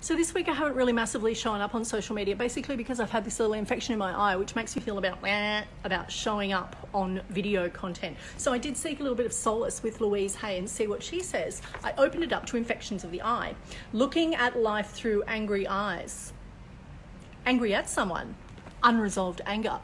So this week I haven't really massively shown up on social media, basically because I've had this little infection in my eye, which makes me feel about showing up on video content. So I did seek a little bit of solace with Louise Hay and see what she says. I opened it up to infections of the eye, looking at life through angry eyes. Angry at someone, unresolved anger.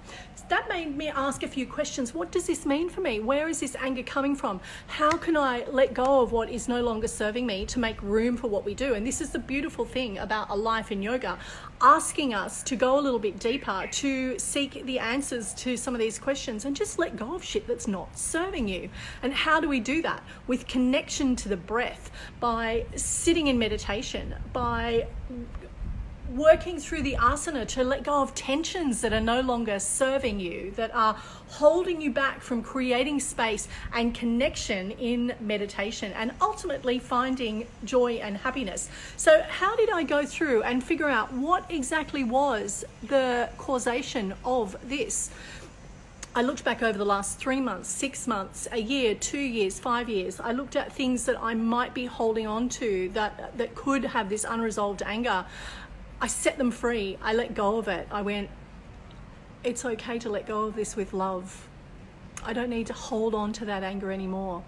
That made me ask a few questions. What does this mean for me? Where is this anger coming from? How can I let go of what is no longer serving me to make room for what we do? And this is the beautiful thing about a life in yoga, asking us to go a little bit deeper, to seek the answers to some of these questions and just let go of shit that's not serving you. And how do we do that? With connection to the breath, by sitting in meditation, by working through the asana to let go of tensions that are no longer serving you, that are holding you back from creating space and connection in meditation and ultimately finding joy and happiness. So how did I go through and figure out what exactly was the causation of this? I looked back over the last 3 months, 6 months, a year, 2 years, 5 years. I looked at things that I might be holding on to that could have this unresolved anger. I set them free. I let go of it. I went, it's okay to let go of this with love. I don't need to hold on to that anger anymore.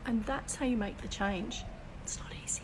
And that's how you make the change. It's not easy.